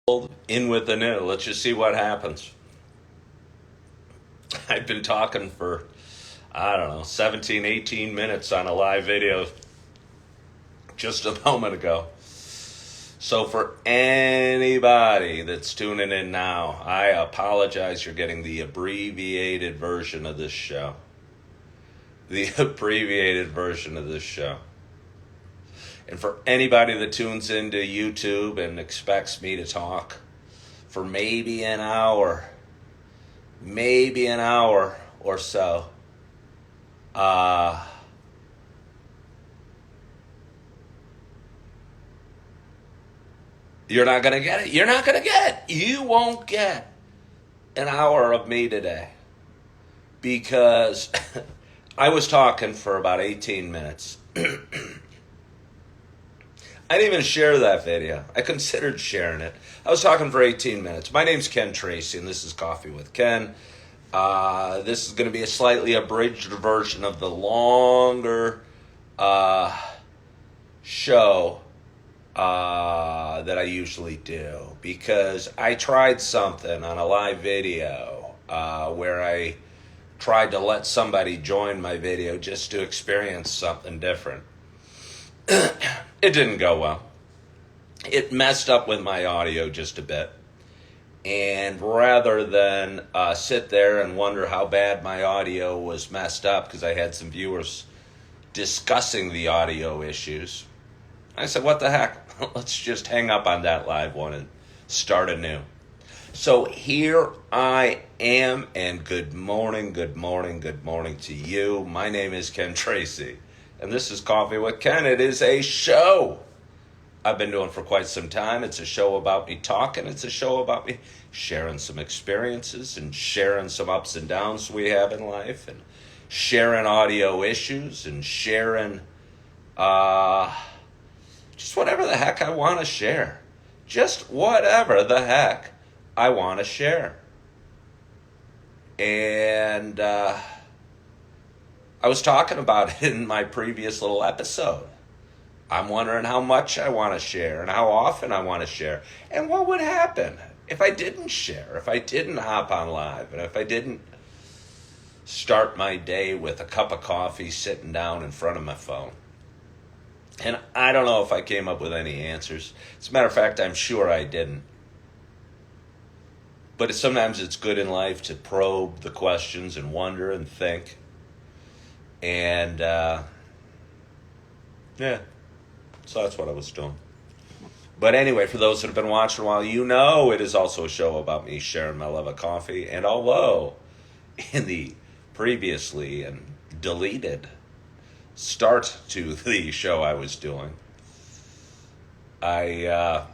In with the new. Let's just see what happens. I've been talking for, I don't know, 17, 18 minutes on a live video just a moment ago. So for anybody that's tuning in now, I apologize. You're getting the abbreviated version of this show. The abbreviated version of this show. And for anybody that tunes into YouTube and expects me to talk for maybe an hour or so, you're not going to get it. You're not going to get it. You won't get an hour of me today because I was talking for about 18 minutes. I didn't even share that video. I considered sharing it. I was talking for 18 minutes. My name's Ken Tracy, and this is Coffee with Ken. This is going to be a slightly abridged version of the longer show that I usually do, because I tried something on a live video where I tried to let somebody join my video just to experience something different. It didn't go well. It messed up with my audio just a bit. And rather than sit there and wonder how bad my audio was messed up, because I had some viewers discussing the audio issues, I said, what the heck? Let's just hang up on that live one and start anew. So here I am, and good morning to you. My name is Ken Tracy, and this is Coffee with Ken. It is a show I've been doing for quite some time. It's a show about me talking. It's a show about me sharing some experiences and sharing some ups and downs we have in life, and sharing audio issues, and sharing just whatever the heck I want to share. Just whatever the heck I want to share. And I was talking about it in my previous little episode. I'm wondering how much I want to share and how often I want to share. And what would happen if I didn't share, if I didn't hop on live, and if I didn't start my day with a cup of coffee sitting down in front of my phone. And I don't know if I came up with any answers. As a matter of fact, I'm sure I didn't. But sometimes it's good in life to probe the questions and wonder and think. And, yeah. So that's what I was doing. But anyway, for those that have been watching a while, you know it is also a show about me sharing my love of coffee. And although in the previously and deleted start to the show I was doing, I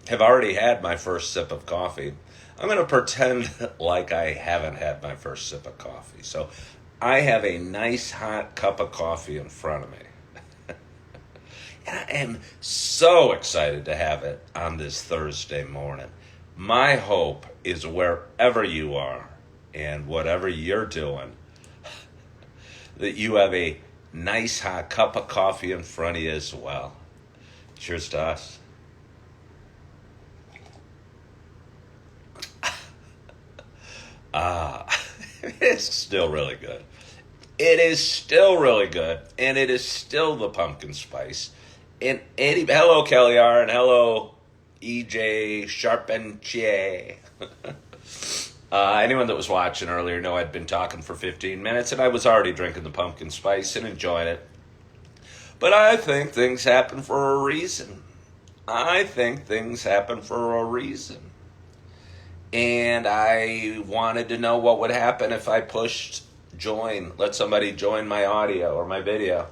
have already had my first sip of coffee. I'm going to pretend like I haven't had my first sip of coffee. So I have a nice hot cup of coffee in front of me. And I am so excited to have it on this Thursday morning. My hope is wherever you are and whatever you're doing, that you have a nice hot cup of coffee in front of you as well. Cheers to us. It's still really good. It is still really good, and it is still the pumpkin spice. And hello, Kelly R, and hello, EJ Charpentier. Anyone that was watching earlier know I'd been talking for 15 minutes, and I was already drinking the pumpkin spice and enjoying it. But I think things happen for a reason. And I wanted to know what would happen if I pushed join, let somebody join my audio or my video.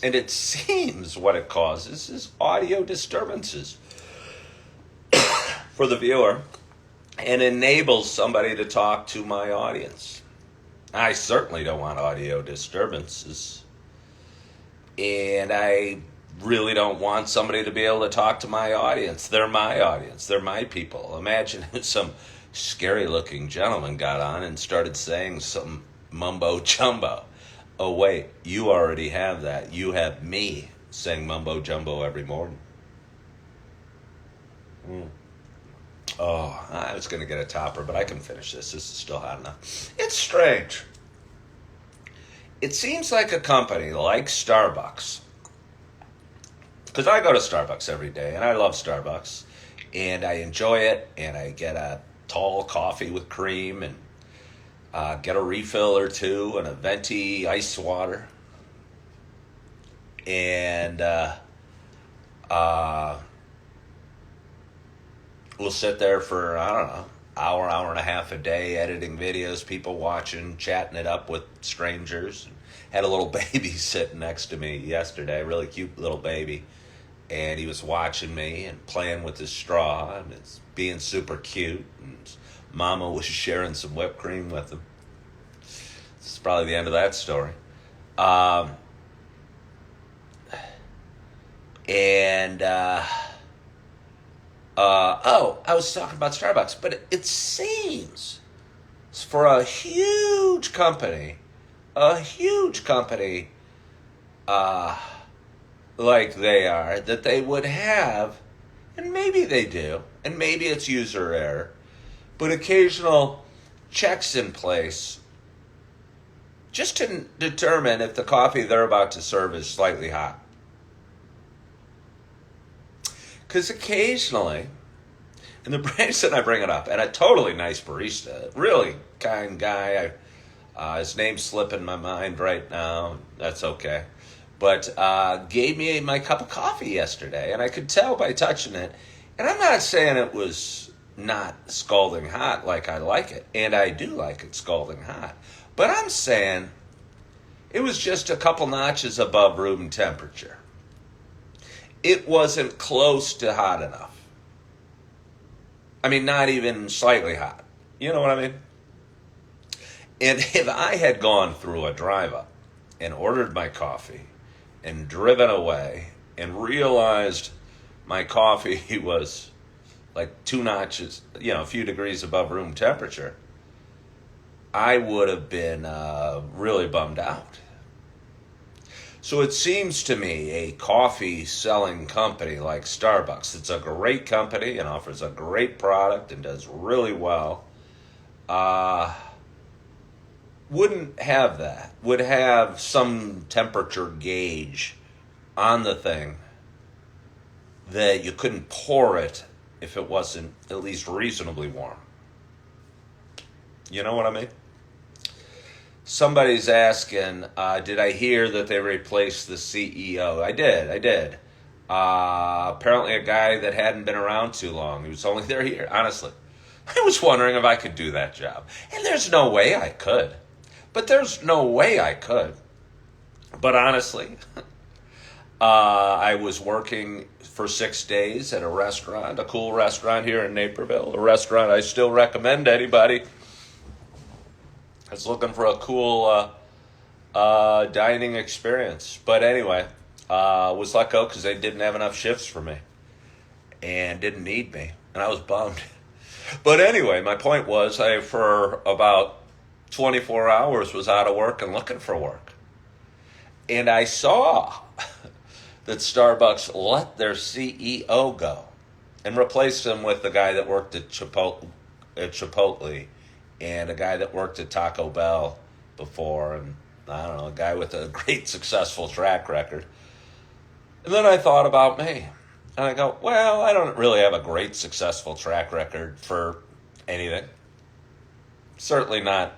And it seems what it causes is audio disturbances for the viewer, and enables somebody to talk to my audience. I certainly don't want audio disturbances. And I really don't want somebody to be able to talk to my audience. They're my audience. They're my people. Imagine if some scary-looking gentleman got on and started saying some mumbo-jumbo. Oh, wait, you already have that. You have me saying mumbo-jumbo every morning. Oh, I was going to get a topper, but I can finish this. This is still hot enough. It's strange. It seems like a company like Starbucks, because I go to Starbucks every day, and I love Starbucks, and I enjoy it, and I get a tall coffee with cream, and get a refill or two, and a venti ice water, and we'll sit there for, I don't know, hour and a half a day editing videos, people watching, chatting it up with strangers. Had a little baby sitting next to me yesterday, a really cute little baby. And he was watching me and playing with his straw and it's being super cute. And his mama was sharing some whipped cream with him. This is probably the end of that story. I was talking about Starbucks, but it seems for a huge company, like they are, that they would have, and maybe they do, and maybe it's user error, but occasional checks in place just to determine if the coffee they're about to serve is slightly hot. Because occasionally, and the reason I bring it up, and a totally nice barista, really kind guy, his name's slipping my mind right now, that's okay, but gave me my cup of coffee yesterday, and I could tell by touching it, and I'm not saying it was not scalding hot like I like it, and I do like it scalding hot, but I'm saying it was just a couple notches above room temperature. It wasn't close to hot enough. I mean, not even slightly hot. You know what I mean? And if I had gone through a drive-up and ordered my coffee and driven away and realized my coffee was like 2 notches, a few degrees above room temperature, I would have been really bummed out. So it seems to me a coffee selling company like Starbucks, it's a great company and offers a great product and does really well, wouldn't have that, would have some temperature gauge on the thing that you couldn't pour it if it wasn't at least reasonably warm. You know what I mean? Somebody's asking, did I hear that they replaced the CEO? I did. Apparently a guy that hadn't been around too long. He was only there a year, honestly. I was wondering if I could do that job. And there's no way I could. But honestly, I was working for 6 days at a restaurant, a cool restaurant here in Naperville, a restaurant I still recommend to anybody that's looking for a cool dining experience. But anyway, was let go because they didn't have enough shifts for me and didn't need me. And I was bummed. But anyway, my point was I, for about 24 hours, was out of work and looking for work. And I saw that Starbucks let their CEO go and replaced him with the guy that worked at Chipotle and a guy that worked at Taco Bell before, and I don't know, a guy with a great successful track record. And then I thought about me. And I go, well, I don't really have a great successful track record for anything. Certainly not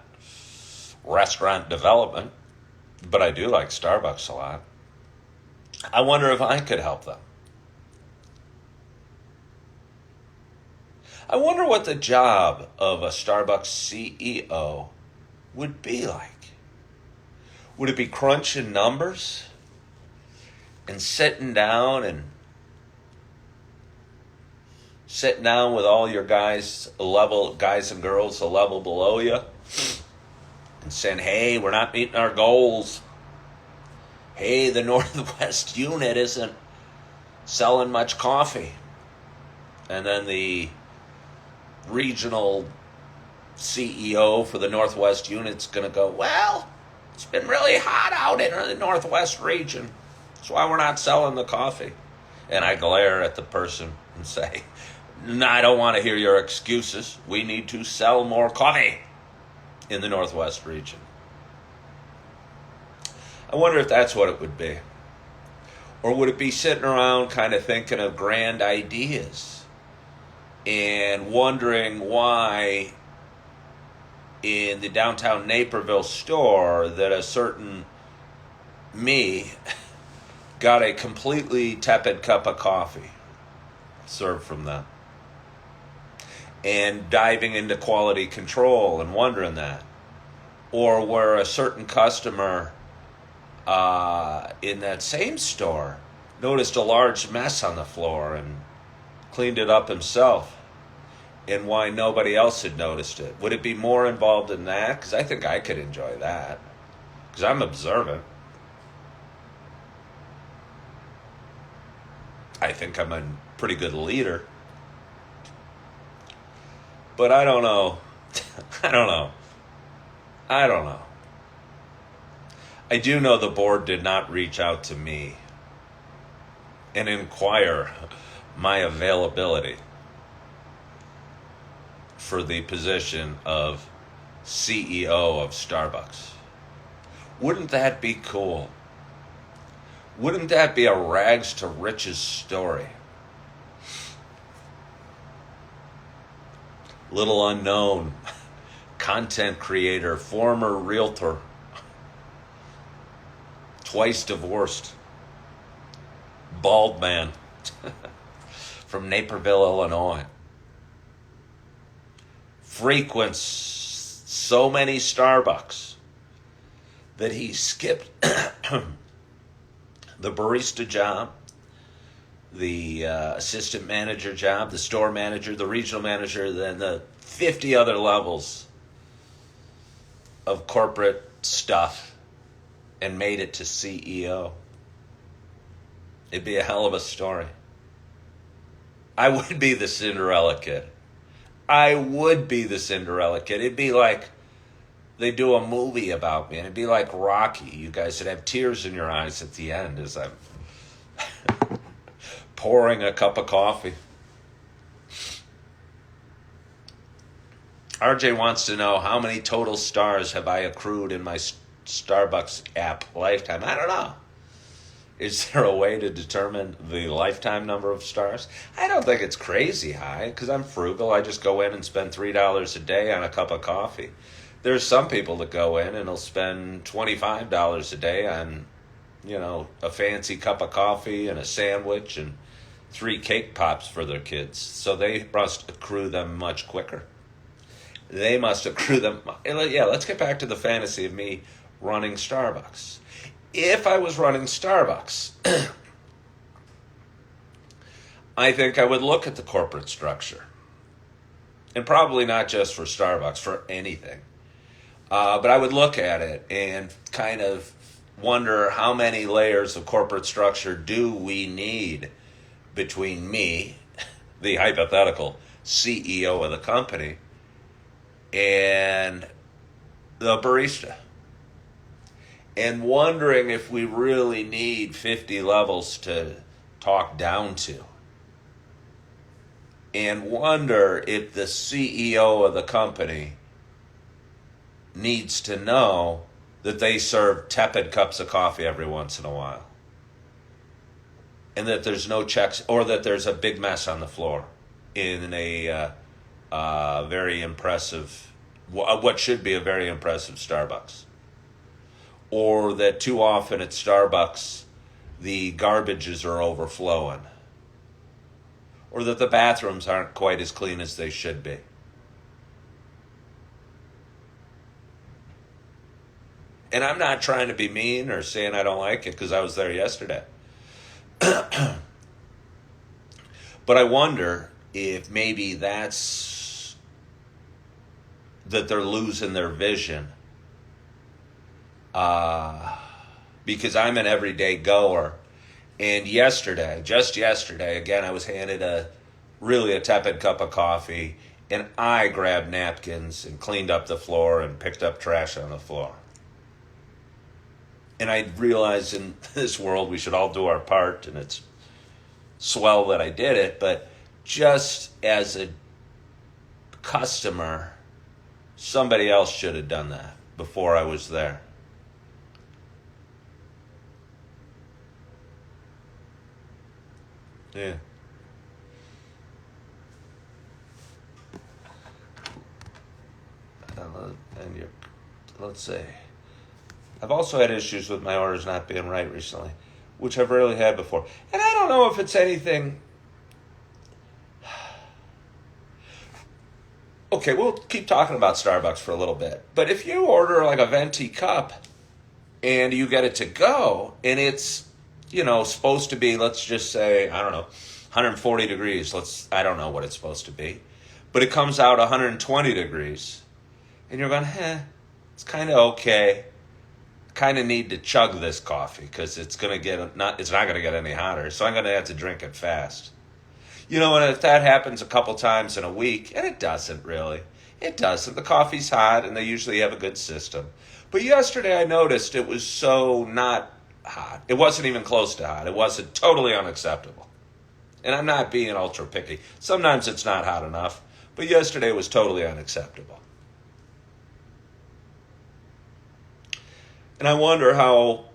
restaurant development, but I do like Starbucks a lot. I wonder if I could help them. I wonder what the job of a Starbucks CEO would be like. Would it be crunching numbers and sitting down with all your guys and girls a level below you and saying, hey, we're not meeting our goals. Hey, the Northwest unit isn't selling much coffee. And then the regional CEO for the Northwest unit's going to go, well, it's been really hot out in the Northwest region. That's why we're not selling the coffee. And I glare at the person and say, I don't want to hear your excuses. We need to sell more coffee in the Northwest region. I wonder if that's what it would be. Or would it be sitting around kind of thinking of grand ideas and wondering why in the downtown Naperville store that a certain me got a completely tepid cup of coffee served from them? And diving into quality control and wondering that. Or where a certain customer in that same store noticed a large mess on the floor and cleaned it up himself, and why nobody else had noticed it. Would it be more involved in that? Because I think I could enjoy that, because I'm observant. I think I'm a pretty good leader. But I don't know. I don't know. I do know the board did not reach out to me and inquire my availability for the position of CEO of Starbucks. Wouldn't that be cool? Wouldn't that be a rags to riches story? Little unknown content creator, former realtor, twice divorced, bald man from Naperville, Illinois. Frequents so many Starbucks that he skipped the barista job, the assistant manager job, the store manager, the regional manager, then the 50 other levels of corporate stuff, and made it to CEO. It'd be a hell of a story. I would be the Cinderella kid. It'd be like they do a movie about me, and it'd be like Rocky. You guys would have tears in your eyes at the end as I'm pouring a cup of coffee. RJ wants to know, how many total stars have I accrued in my Starbucks app lifetime? I don't know. Is there a way to determine the lifetime number of stars? I don't think it's crazy high, because I'm frugal. I just go in and spend $3 a day on a cup of coffee. There's some people that go in and will spend $25 a day on, a fancy cup of coffee and a sandwich and 3 cake pops for their kids. So they must accrue them much quicker. Yeah, let's get back to the fantasy of me running Starbucks. If I was running Starbucks, I think I would look at the corporate structure. And probably not just for Starbucks, for anything. But I would look at it and kind of wonder, how many layers of corporate structure do we need between me, the hypothetical CEO of the company, and the barista. And wondering if we really need 50 levels to talk down to. And wonder if the CEO of the company needs to know that they serve tepid cups of coffee every once in a while. And that there's no checks, or that there's a big mess on the floor in a very impressive, what should be a very impressive Starbucks. Or that too often at Starbucks, the garbages are overflowing. Or that the bathrooms aren't quite as clean as they should be. And I'm not trying to be mean or saying I don't like it, because I was there yesterday. But I wonder if maybe that's that they're losing their vision. Because I'm an everyday goer. And just yesterday, again, I was handed a tepid cup of coffee, and I grabbed napkins and cleaned up the floor and picked up trash on the floor. And I realized in this world we should all do our part, and it's swell that I did it, but just as a customer, somebody else should have done that before I was there. Yeah. And you're, let's see. I've also had issues with my orders not being right recently, which I've rarely had before. And I don't know if it's anything. Okay, we'll keep talking about Starbucks for a little bit. But if you order like a venti cup and you get it to go and it's, supposed to be, let's just say, I don't know, 140 degrees. I don't know what it's supposed to be. But it comes out 120 degrees. And you're going, it's kind of okay. Kind of need to chug this coffee because it's not going to get any hotter. So I'm going to have to drink it fast. And if that happens a couple times in a week, and it doesn't really. It doesn't. The coffee's hot and they usually have a good system. But yesterday I noticed it was so not hot. It wasn't even close to hot. It wasn't totally unacceptable. And I'm not being ultra picky. Sometimes it's not hot enough. But yesterday was totally unacceptable. And I wonder how,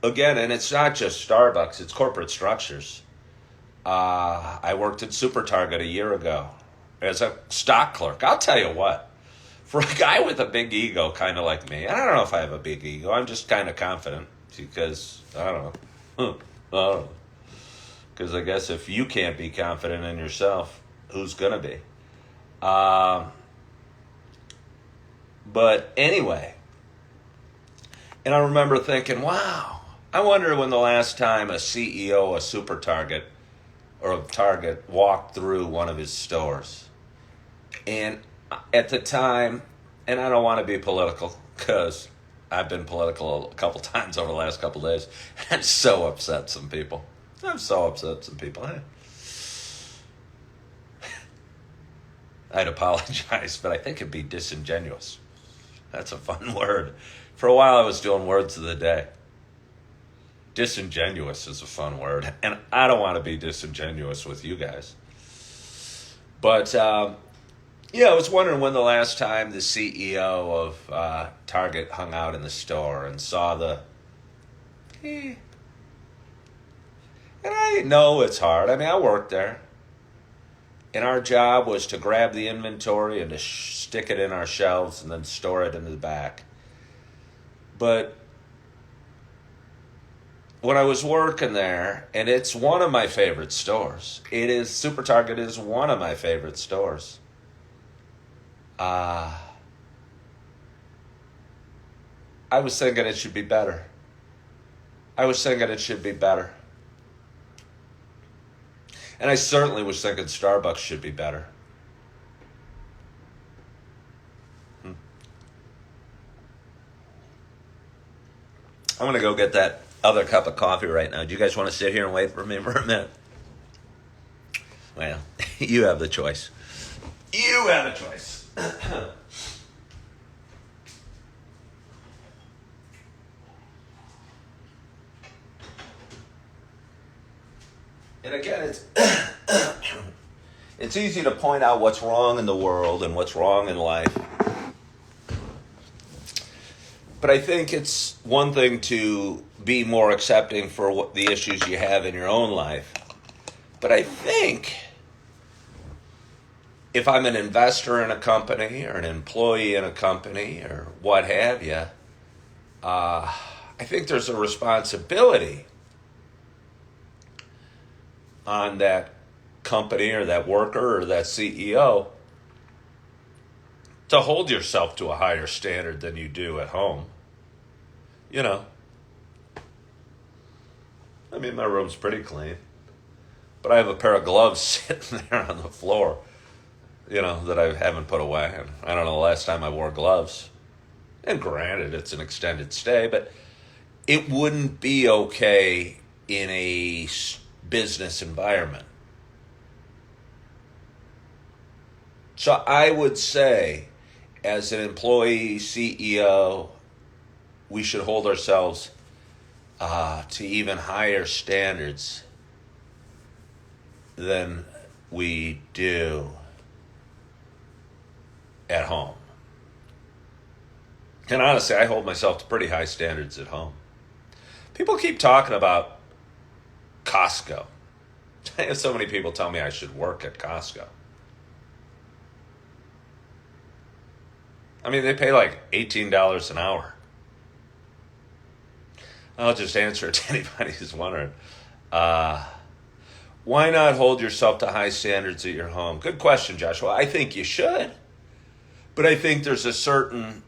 again, and it's not just Starbucks, it's corporate structures. I worked at Super Target a year ago as a stock clerk. I'll tell you what, for a guy with a big ego, kind of like me, and I don't know if I have a big ego, I'm just kind of confident because, I don't know. Because I guess if you can't be confident in yourself, who's going to be? But anyway, and I remember thinking, wow, I wonder when the last time a CEO of Super Target or of Target walked through one of his stores. And at the time, and I don't want to be political because I've been political a couple times over the last couple of days. I'm so upset some people. I'd apologize, but I think it'd be disingenuous. That's a fun word. For a while I was doing words of the day. Disingenuous is a fun word, and I don't want to be disingenuous with you guys. But, I was wondering when the last time the CEO of Target hung out in the store and saw and I know it's hard. I mean, I worked there. And our job was to grab the inventory and to stick it in our shelves and then store it in the back. But when I was working there, and it's one of my favorite stores. Super Target is one of my favorite stores. I was thinking it should be better. And I certainly was thinking Starbucks should be better. I'm going to go get that other cup of coffee right now. Do you guys want to sit here and wait for me for a minute? Well, you have the choice. And again, it's easy to point out what's wrong in the world and what's wrong in life. But I think it's one thing to be more accepting for the issues you have in your own life. But I think if I'm an investor in a company or an employee in a company or what have you, I think there's a responsibility on that company or that worker or that CEO to hold yourself to a higher standard than you do at home. I mean, my room's pretty clean, but I have a pair of gloves sitting there on the floor, that I haven't put away. And I don't know the last time I wore gloves. And granted, it's an extended stay, but it wouldn't be okay in a business environment. So I would say, as an employee, CEO, we should hold ourselves to even higher standards than we do at home. And honestly, I hold myself to pretty high standards at home. People keep talking about Costco. I have so many people tell me I should work at Costco. I mean, they pay like $18 an hour. I'll just answer it to anybody who's wondering. Why not hold yourself to high standards at your home? Good question, Joshua. I think you should. But I think there's a certain,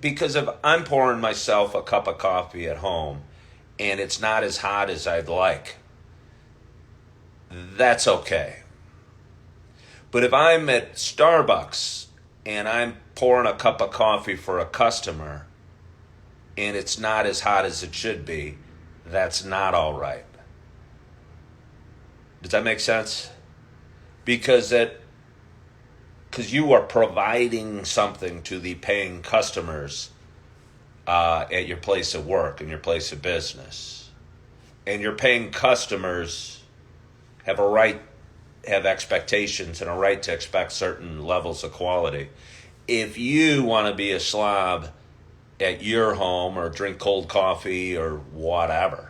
because if I'm pouring myself a cup of coffee at home and it's not as hot as I'd like, that's okay. But if I'm at Starbucks and I'm pouring a cup of coffee for a customer and it's not as hot as it should be, that's not all right. Does that make sense? Because you are providing something to the paying customers at your place of work and your place of business. And your paying customers have expectations and a right to expect certain levels of quality. If you want to be a slob at your home or drink cold coffee or whatever,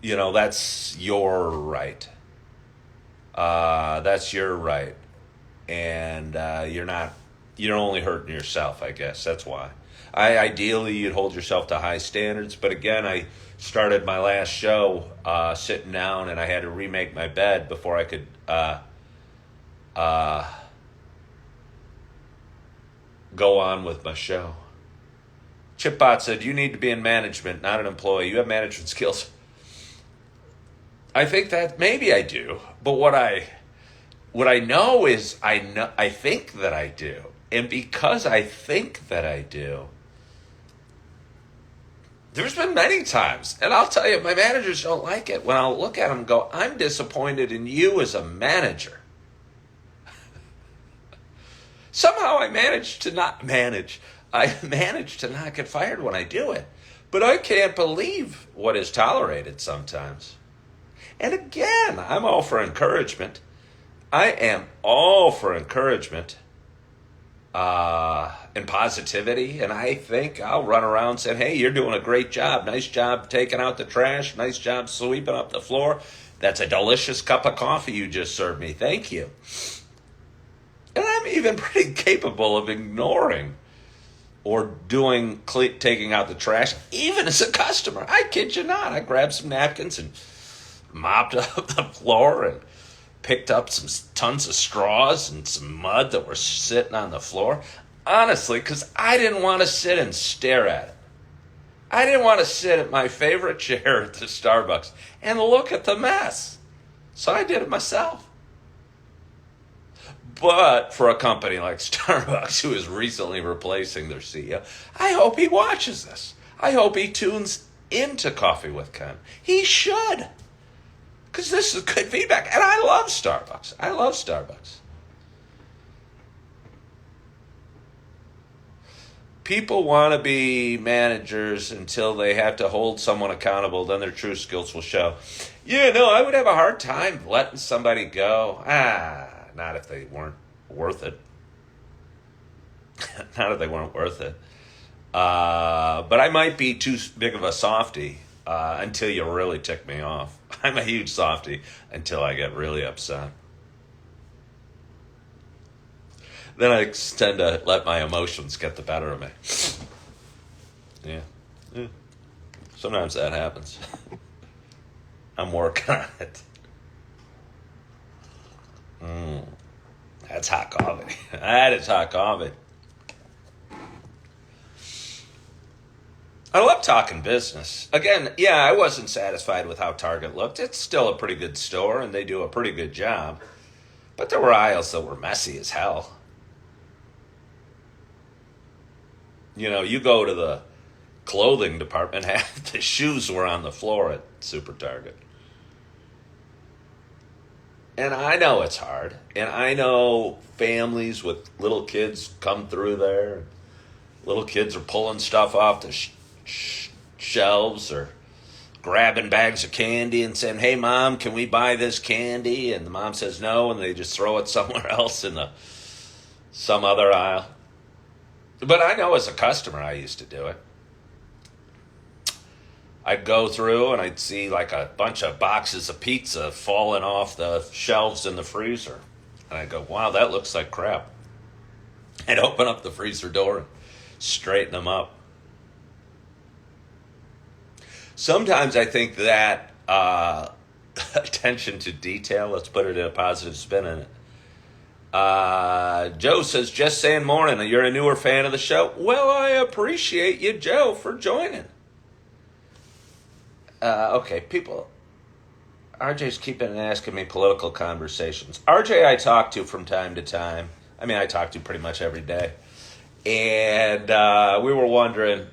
that's your right. That's your right. And you're only hurting yourself, I guess. That's why. Ideally, you'd hold yourself to high standards. But again, I started my last show sitting down, and I had to remake my bed before I could go on with my show. Chipbot said, you need to be in management, not an employee. You have management skills. I think that maybe I do. But what I know is I think that I do. And because I think that I do, there's been many times, and I'll tell you, my managers don't like it, when I'll look at them and go, I'm disappointed in you as a manager. Somehow I manage to not get fired when I do it. But I can't believe what is tolerated sometimes. And again, I'm all for encouragement. I am all for encouragement and positivity. And I think I'll run around saying, hey, you're doing a great job. Nice job taking out the trash. Nice job sweeping up the floor. That's a delicious cup of coffee you just served me. Thank you. And I'm even pretty capable of ignoring or taking out the trash, even as a customer. I kid you not. I grabbed some napkins and mopped up the floor and picked up some tons of straws and some mud that were sitting on the floor. Honestly, because I didn't want to sit and stare at it. I didn't want to sit at my favorite chair at the Starbucks and look at the mess. So I did it myself. But for a company like Starbucks, who is recently replacing their CEO, I hope he watches this. I hope he tunes into Coffee with Ken. He should. Because this is good feedback. And I love Starbucks. I love Starbucks. People want to be managers until they have to hold someone accountable. Then their true skills will show. I would have a hard time letting somebody go. Not if they weren't worth it. Not if they weren't worth it. But I might be too big of a softie until you really tick me off. I'm a huge softie until I get really upset. Then I tend to let my emotions get the better of me. Yeah. Sometimes that happens. I'm working on it. That's hot coffee. That is hot coffee. I love talking business. Again, I wasn't satisfied with how Target looked. It's still a pretty good store, and they do a pretty good job. But there were aisles that were messy as hell. You go to the clothing department, half the shoes were on the floor at Super Target. And I know it's hard. And I know families with little kids come through there. Little kids are pulling stuff off the shelves or grabbing bags of candy and saying, "Hey, Mom, can we buy this candy?" And the mom says no, and they just throw it somewhere else in some other aisle. But I know as a customer, I used to do it. I'd go through and I'd see like a bunch of boxes of pizza falling off the shelves in the freezer. And I'd go, "Wow, that looks like crap." I'd open up the freezer door and straighten them up. Sometimes I think that attention to detail, let's put it in a positive spin in it. Joe says, "Just saying morning, you're a newer fan of the show." Well, I appreciate you, Joe, for joining. Okay, people. RJ's keeping asking me political conversations. RJ I talk to from time to time. I mean, I talk to pretty much every day. And we were wondering,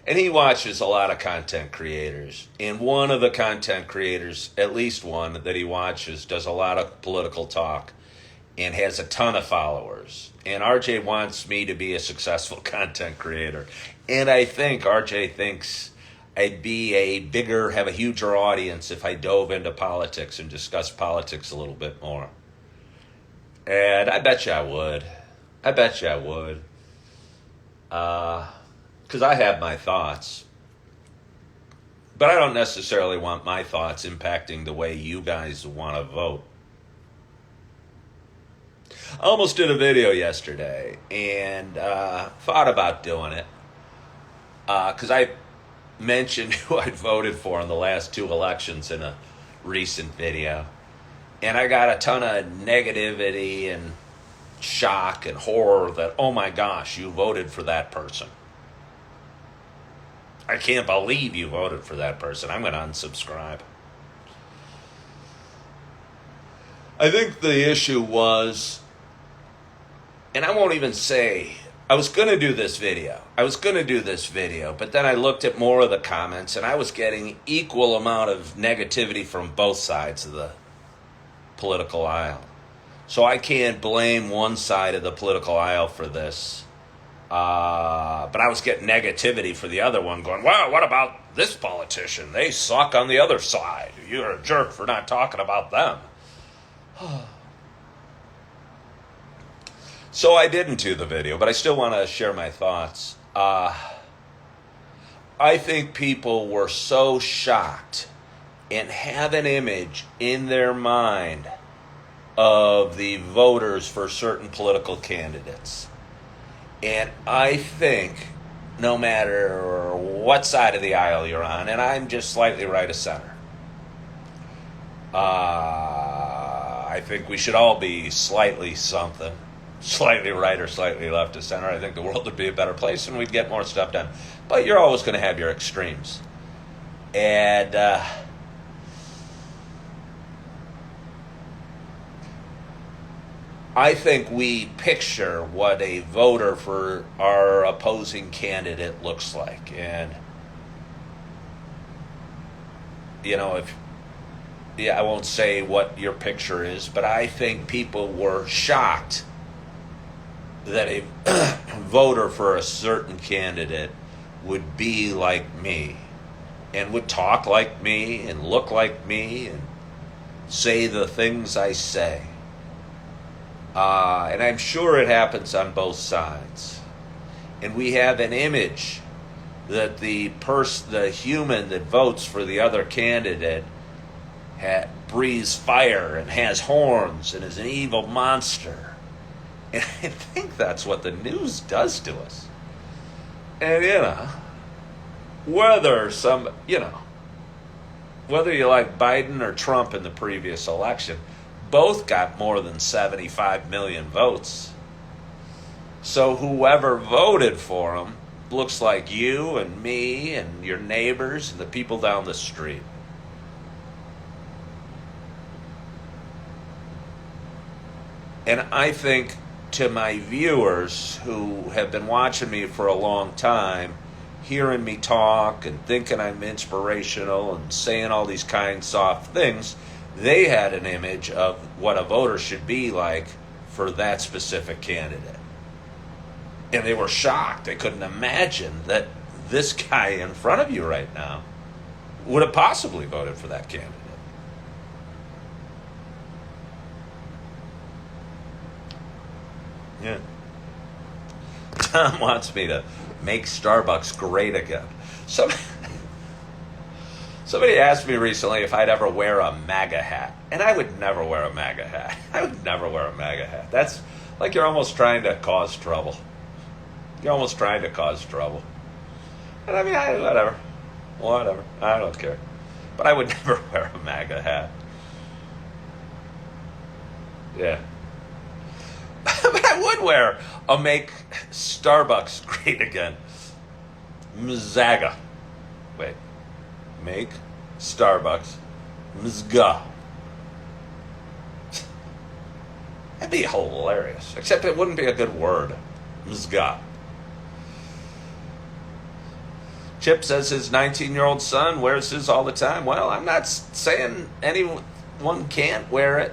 and he watches a lot of content creators. And one of the content creators, at least one that he watches, does a lot of political talk and has a ton of followers. And RJ wants me to be a successful content creator. And I think RJ thinks I'd have a huger audience if I dove into politics and discussed politics a little bit more. And I bet you I would. Because I have my thoughts. But I don't necessarily want my thoughts impacting the way you guys want to vote. I almost did a video yesterday and thought about doing it. Because I mentioned who I'd voted for in the last 2 elections in a recent video. And I got a ton of negativity and shock and horror that, oh my gosh, you voted for that person. I can't believe you voted for that person. I'm going to unsubscribe. I think the issue was, and I won't even say, I was going to do this video, but then I looked at more of the comments and I was getting equal amount of negativity from both sides of the political aisle. So I can't blame one side of the political aisle for this. But I was getting negativity for the other one going, "Wow, what about this politician? They suck on the other side. You're a jerk for not talking about them." So I didn't do the video, but I still want to share my thoughts. I think people were so shocked and have an image in their mind of the voters for certain political candidates. And I think no matter what side of the aisle you're on, and I'm just slightly right of center, I think we should all be slightly something, slightly right or slightly left of center. I think the world would be a better place and we'd get more stuff done. But you're always going to have your extremes. And I think we picture what a voter for our opposing candidate looks like. And, I won't say what your picture is, but I think people were shocked that a voter for a certain candidate would be like me and would talk like me and look like me and say the things I say. And I'm sure it happens on both sides. And we have an image that the human that votes for the other candidate breathes fire and has horns and is an evil monster. And I think that's what the news does to us. And, whether you like Biden or Trump in the previous election, both got more than 75 million votes. So whoever voted for them looks like you and me and your neighbors and the people down the street. And I think to my viewers who have been watching me for a long time, hearing me talk and thinking I'm inspirational and saying all these kind, soft things, they had an image of what a voter should be like for that specific candidate. And they were shocked. They couldn't imagine that this guy in front of you right now would have possibly voted for that candidate. Yeah. Tom wants me to make Starbucks great again. Somebody asked me recently if I'd ever wear a MAGA hat. And I would never wear a MAGA hat. I would never wear a MAGA hat. That's like you're almost trying to cause trouble. You're almost trying to cause trouble. And I mean, whatever. I don't care. But I would never wear a MAGA hat. Yeah. But I would wear a make Starbucks great again. Mzaga. Wait. Make Starbucks Mzga. That'd be hilarious. Except it wouldn't be a good word. Mzga. Chip says his 19-year-old son wears his all the time. Well, I'm not saying anyone can't wear it.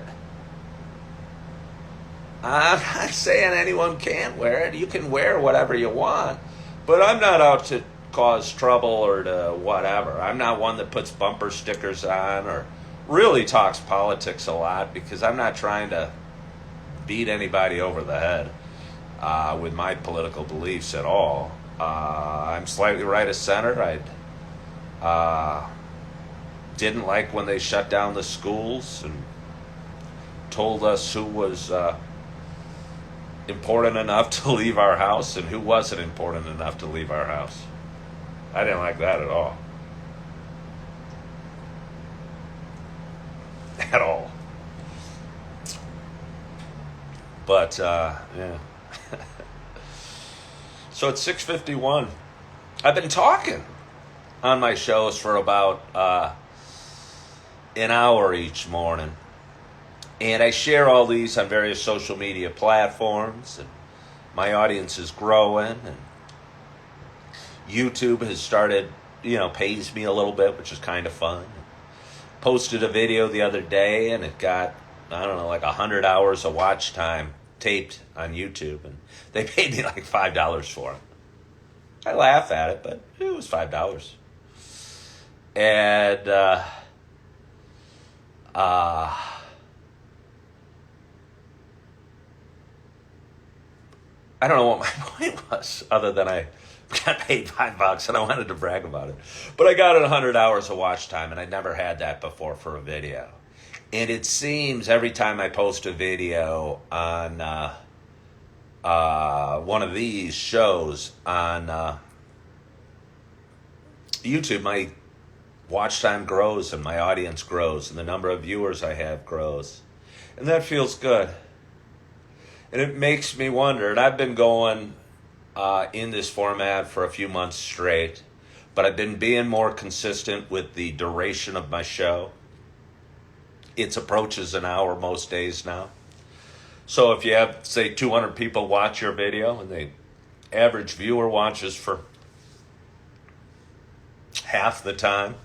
I'm not saying anyone can't wear it. You can wear whatever you want. But I'm not out to cause trouble or to whatever. I'm not one that puts bumper stickers on or really talks politics a lot, because I'm not trying to beat anybody over the head with my political beliefs at all. I'm slightly right of center. I didn't like when they shut down the schools and told us who was important enough to leave our house and who wasn't important enough to leave our house. I didn't like that at all. At all. But, yeah. So it's 6:51. I've been talking on my shows for about an hour each morning. And I share all these on various social media platforms. And my audience is growing. And YouTube has started, pays me a little bit, which is kind of fun. Posted a video the other day, and it got, like 100 hours of watch time taped on YouTube, and they paid me like $5 for it. I laugh at it, but it was $5. And I don't know what my point was, other than I got paid $5 and I wanted to brag about it. But I got 100 hours of watch time, and I never had that before for a video. And it seems every time I post a video on one of these shows on YouTube, my watch time grows and my audience grows and the number of viewers I have grows. And that feels good. And it makes me wonder, and I've been going in this format for a few months straight, but I've been being more consistent with the duration of my show. It approaches an hour most days now. So if you have, say, 200 people watch your video, and the average viewer watches for half the time,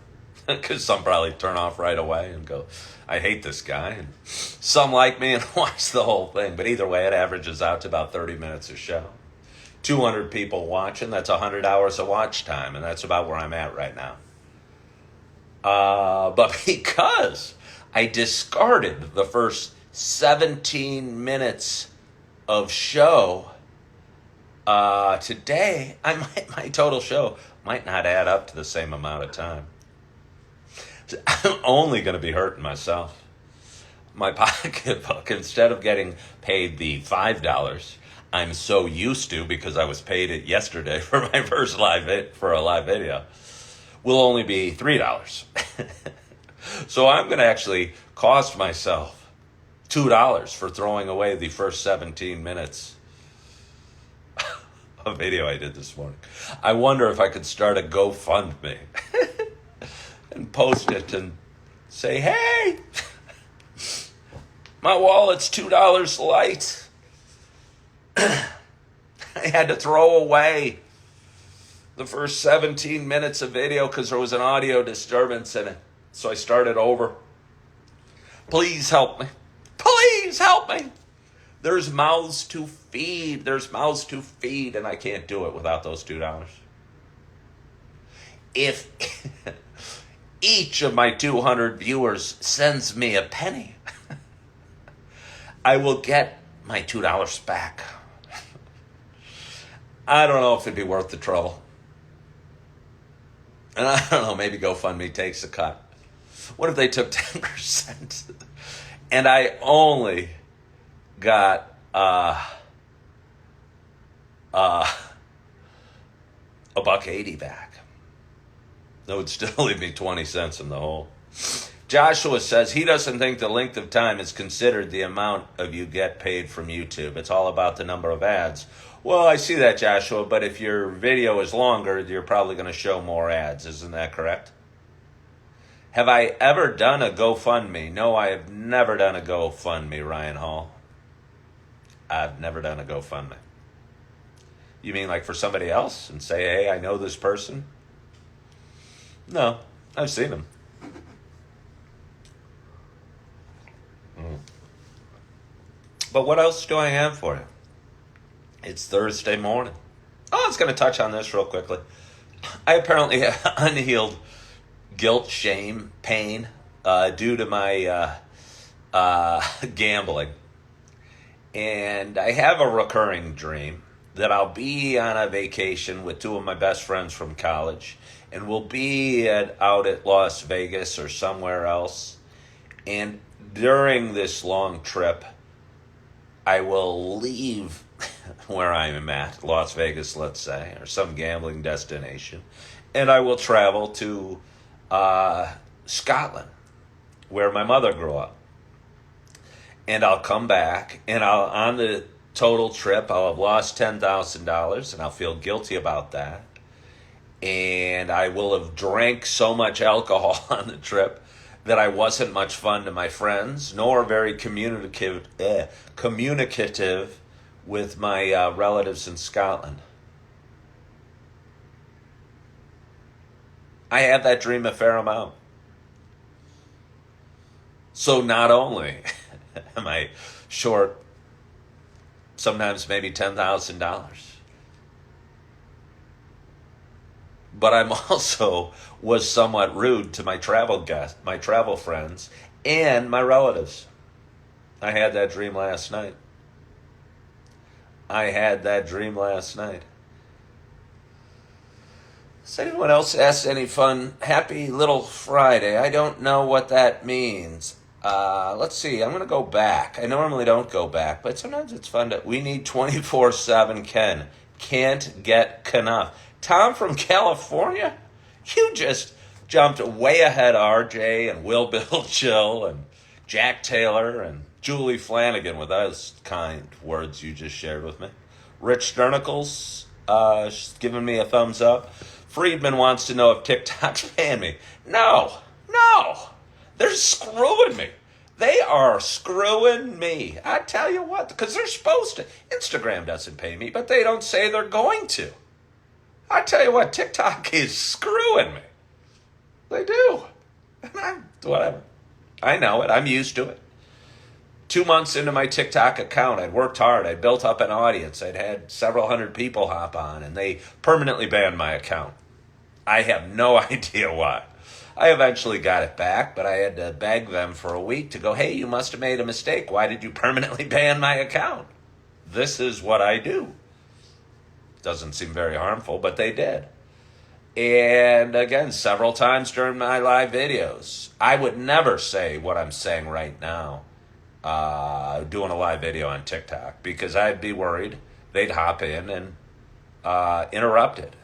because some probably turn off right away and go, I hate this guy. And some like me and watch the whole thing. But either way, it averages out to about 30 minutes a show. 200 people watching, that's 100 hours of watch time. And that's about where I'm at right now. But because I discarded the first 17 minutes of show today, my total show might not add up to the same amount of time. I'm only going to be hurting myself. My pocketbook, instead of getting paid the $5 I'm so used to because I was paid it yesterday for my first live video, will only be $3. So I'm going to actually cost myself $2 for throwing away the first 17 minutes of video I did this morning. I wonder if I could start a GoFundMe and post it and say, hey, my wallet's $2 light. I had to throw away the first 17 minutes of video because there was an audio disturbance in it. So I started over. Please help me. Please help me. There's mouths to feed. There's mouths to feed, and I can't do it without those $2. if each of my 200 viewers sends me a penny, I will get my $2 back. I don't know if it'd be worth the trouble. And I don't know, maybe GoFundMe takes a cut. What if they took 10%? And I only got $1.80 back. That would still leave me 20 cents in the hole. Joshua says he doesn't think the length of time is considered the amount of you get paid from YouTube. It's all about the number of ads. Well, I see that, Joshua, but if your video is longer, you're probably going to show more ads. Isn't that correct? Have I ever done a GoFundMe? No, I have never done a GoFundMe, Ryan Hall. I've never done a GoFundMe. You mean like for somebody else and say, hey, I know this person? No, I've seen them. But what else do I have for you? It's Thursday morning. Oh, I was going to touch on this real quickly. I apparently have unhealed guilt, shame, pain due to my gambling. And I have a recurring dream that I'll be on a vacation with two of my best friends from college, and we'll be out at Las Vegas or somewhere else. And during this long trip, I will leave where I'm at, Las Vegas, let's say, or some gambling destination, and I will travel to Scotland, where my mother grew up. And I'll come back, and on the total trip, I'll have lost $10,000, and I'll feel guilty about that. And I will have drank so much alcohol on the trip that I wasn't much fun to my friends, nor very communicative with my relatives in Scotland. I have that dream a fair amount. So not only am I short sometimes maybe $10,000, but I'm also was somewhat rude to my travel guests, my travel friends, and my relatives. I had that dream last night. Does anyone else ask any fun? Happy little Friday. I don't know what that means. Let's see. I'm going to go back. I normally don't go back, but sometimes it's fun to... We need 24/7 Ken. Can't get enough. Tom from California? You just jumped way ahead of RJ and Will Bill Chill and Jack Taylor and Julie Flanagan with those kind words you just shared with me. Rich Sternicles giving me a thumbs up. Friedman wants to know if TikTok's paying me. No. They're screwing me. They are screwing me. I tell you what, because they're supposed to. Instagram doesn't pay me, but they don't say they're going to. I tell you what, TikTok is screwing me. They do. And whatever. I know it. I'm used to it. 2 months into my TikTok account, I'd worked hard. I built up an audience. I'd had several hundred people hop on, and they permanently banned my account. I have no idea why. I eventually got it back, but I had to beg them for a week to go, hey, you must have made a mistake. Why did you permanently ban my account? This is what I do. Doesn't seem very harmful, but they did. And again, several times during my live videos, I would never say what I'm saying right now, doing a live video on TikTok, because I'd be worried they'd hop in and interrupt it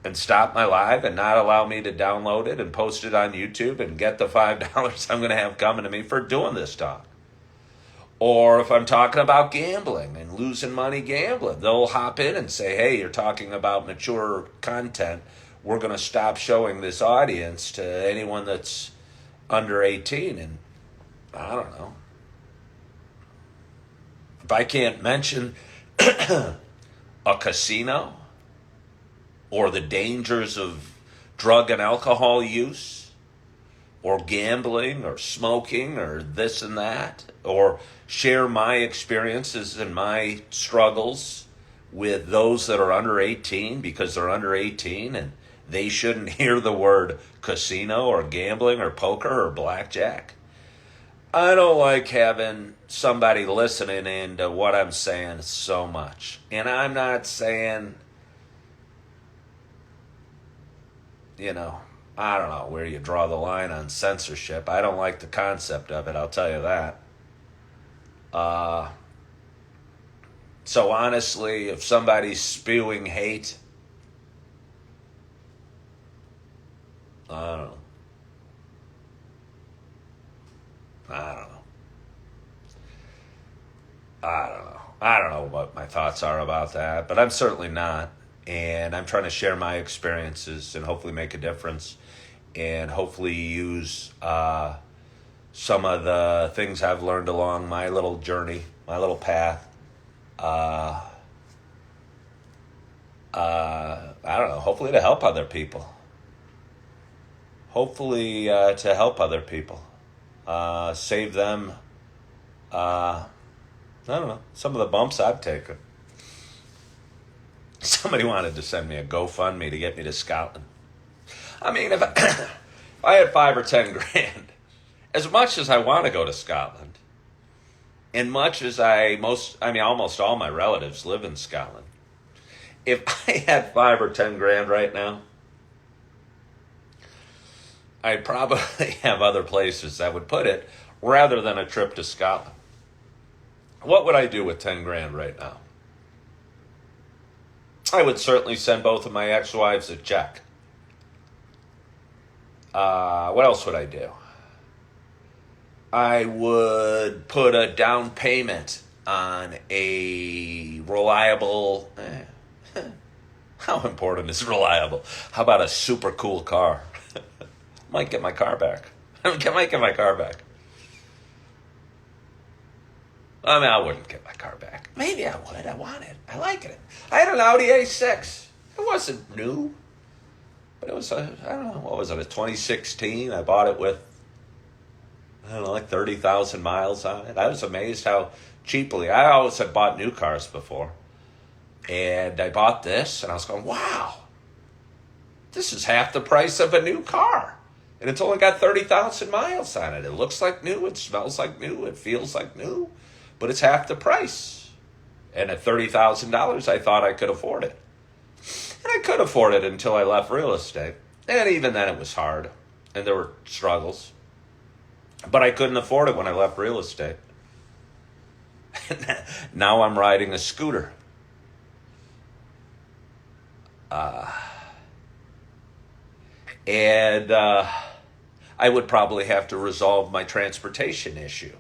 and stop my live and not allow me to download it and post it on YouTube and get the $5 I'm going to have coming to me for doing this talk. Or if I'm talking about gambling and losing money gambling, they'll hop in and say, hey, you're talking about mature content. We're going to stop showing this audience to anyone that's under 18. And I don't know. If I can't mention a casino or the dangers of drug and alcohol use or gambling or smoking or this and that, or share my experiences and my struggles with those that are under 18 because they're under 18 and they shouldn't hear the word casino or gambling or poker or blackjack. I don't like having somebody listening into what I'm saying so much. And I'm not saying, I don't know where you draw the line on censorship. I don't like the concept of it, I'll tell you that. So honestly, if somebody's spewing hate, I don't know. I don't know what my thoughts are about that, but I'm certainly not. And I'm trying to share my experiences and hopefully make a difference and hopefully use some of the things I've learned along my little journey, my little path. I don't know, hopefully to help other people. Hopefully to help other people. Save them, I don't know, some of the bumps I've taken. Somebody wanted to send me a GoFundMe to get me to Scotland. I mean, if I had 5 or 10 grand, as much as I want to go to Scotland, and much as almost all my relatives live in Scotland. If I had 5 or 10 grand right now, I probably have other places that would put it rather than a trip to Scotland. What would I do with 10 grand right now? I would certainly send both of my ex-wives a check. What else would I do? I would put a down payment on a reliable... How important is reliable? How about a super cool car? Might get my car back. I might get my car back. I mean, I wouldn't get my car back. Maybe I would. I want it. I like it. I had an Audi A6. It wasn't new. But it was, I don't know, what was it, a 2016? I bought it with, like 30,000 miles on it. I was amazed how cheaply. I always had bought new cars before. And I bought this, and I was going, wow, this is half the price of a new car. And it's only got 30,000 miles on it. It looks like new. It smells like new. It feels like new. But it's half the price. And at $30,000, I thought I could afford it. And I could afford it until I left real estate. And even then it was hard. And there were struggles. But I couldn't afford it when I left real estate. Now I'm riding a scooter. And I would probably have to resolve my transportation issue.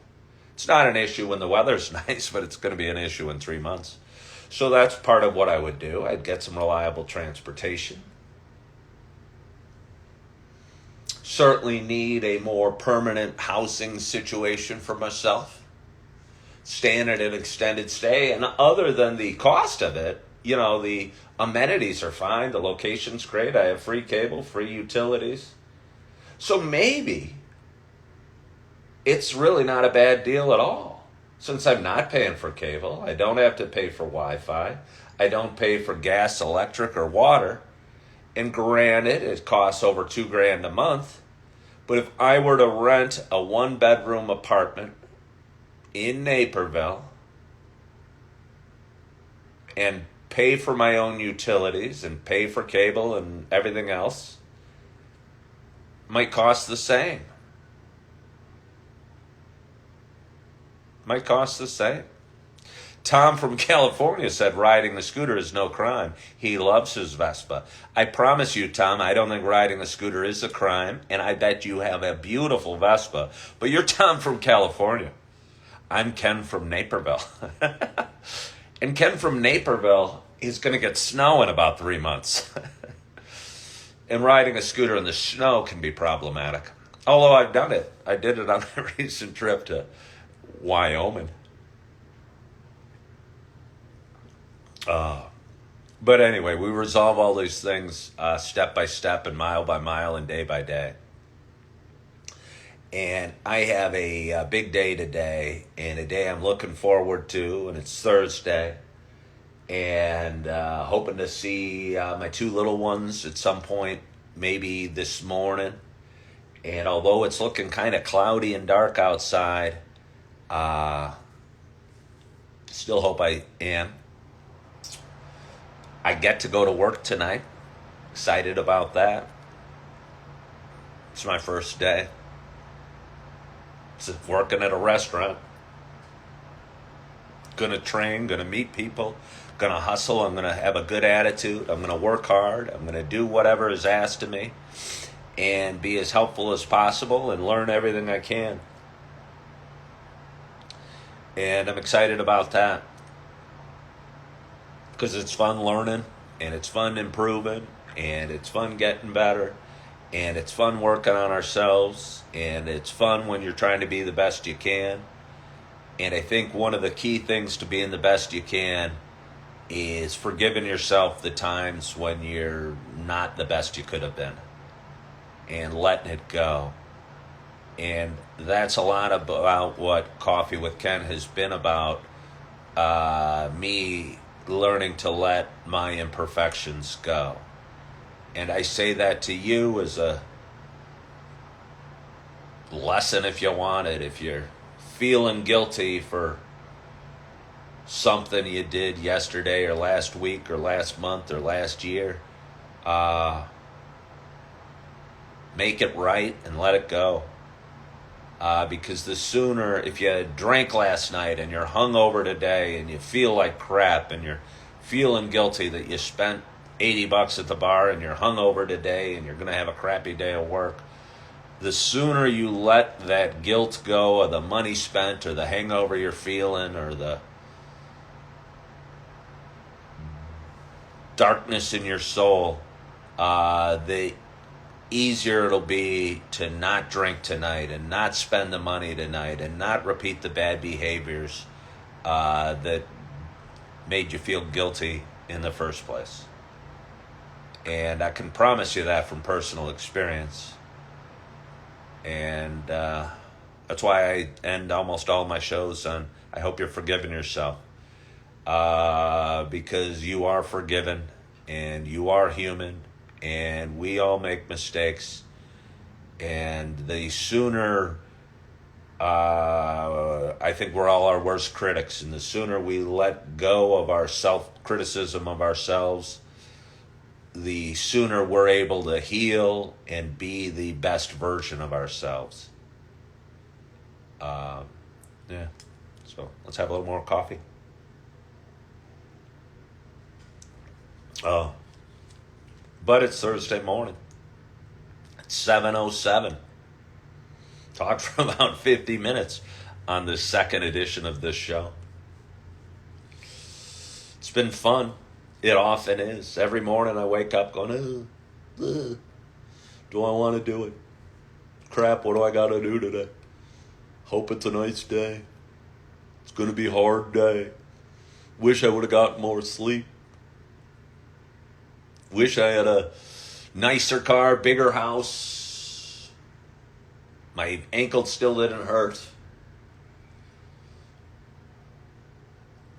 It's not an issue when the weather's nice, but it's going to be an issue in 3 months. So that's part of what I would do. I'd get some reliable transportation. Certainly need a more permanent housing situation for myself. Staying at an extended stay. And other than the cost of it, the amenities are fine. The location's great. I have free cable, free utilities. So maybe it's really not a bad deal at all. Since I'm not paying for cable, I don't have to pay for Wi-Fi. I don't pay for gas, electric, or water. And granted, it costs over $2,000 a month. But if I were to rent a 1-bedroom apartment in Naperville and pay for my own utilities and pay for cable and everything else, might cost the same. Might cost the same. Tom from California said riding the scooter is no crime. He loves his Vespa. I promise you, Tom, I don't think riding a scooter is a crime, and I bet you have a beautiful Vespa. But you're Tom from California. I'm Ken from Naperville. And Ken from Naperville is going to get snow in about 3 months. And riding a scooter in the snow can be problematic. Although I've done it. I did it on a recent trip to Wyoming. But anyway, we resolve all these things step by step and mile by mile and day by day. And I have a big day today and a day I'm looking forward to, and it's Thursday. and hoping to see my two little ones at some point, maybe this morning. And although it's looking kind of cloudy and dark outside, still hope I am. I get to go to work tonight. Excited about that. It's my first day. It's working at a restaurant. Gonna train, gonna meet people, gonna hustle. I'm gonna have a good attitude. I'm gonna work hard. I'm gonna do whatever is asked of me and be as helpful as possible and learn everything I can. And I'm excited about that because it's fun learning, and it's fun improving, and it's fun getting better, and it's fun working on ourselves, and it's fun when you're trying to be the best you can. And I think one of the key things to being the best you can is forgiving yourself the times when you're not the best you could have been and letting it go. And that's a lot about what Coffee with Ken has been about, me learning to let my imperfections go. And I say that to you as a lesson if you want it. If you're feeling guilty for something you did yesterday or last week or last month or last year, make it right and let it go. Because the sooner, if you drank last night and you're hungover today and you feel like crap and you're feeling guilty that you spent $80 at the bar and you're hungover today and you're going to have a crappy day of work, the sooner you let that guilt go, or the money spent, or the hangover you're feeling, or the darkness in your soul, the easier it'll be to not drink tonight and not spend the money tonight and not repeat the bad behaviors that made you feel guilty in the first place. And I can promise you that from personal experience. And that's why I end almost all my shows on, I hope you're forgiving yourself. Because you are forgiven, and you are human, and we all make mistakes. And the sooner, I think we're all our worst critics, and the sooner we let go of our self-criticism of ourselves, the sooner we're able to heal and be the best version of ourselves. Yeah. So let's have a little more coffee. But it's Thursday morning. It's 7:07. Talked for about 50 minutes on the second edition of this show. It's been fun. It often is. Every morning I wake up going, do I want to do it? Crap, what do I got to do today? Hope it's a nice day. It's going to be a hard day. Wish I would have gotten more sleep. Wish I had a nicer car, bigger house. My ankle still didn't hurt.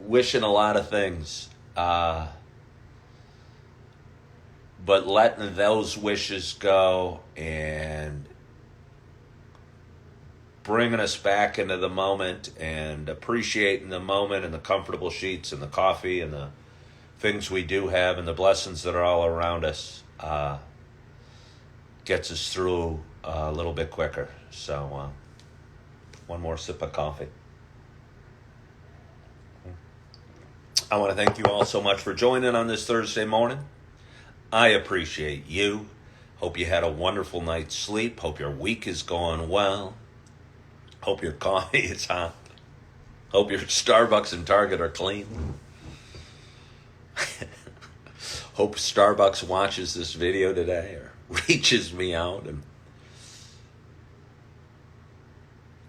Wishing a lot of things. But letting those wishes go and bringing us back into the moment and appreciating the moment and the comfortable sheets and the coffee and the things we do have and the blessings that are all around us gets us through a little bit quicker. So one more sip of coffee. I want to thank you all so much for joining on this Thursday morning. I appreciate you. Hope you had a wonderful night's sleep. Hope your week is going well. Hope your coffee is hot. Hope your Starbucks and Target are clean. Hope Starbucks watches this video today or reaches me out and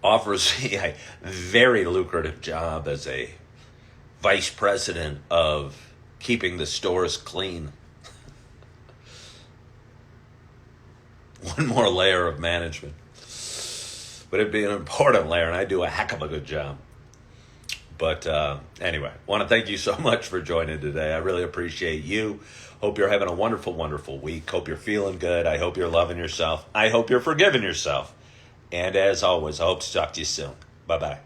offers me a very lucrative job as a vice president of keeping the stores clean. One more layer of management. But it'd be an important layer, and I do a heck of a good job. But anyway, want to thank you so much for joining today. I really appreciate you. Hope you're having a wonderful, wonderful week. Hope you're feeling good. I hope you're loving yourself. I hope you're forgiving yourself. And as always, I hope to talk to you soon. Bye-bye.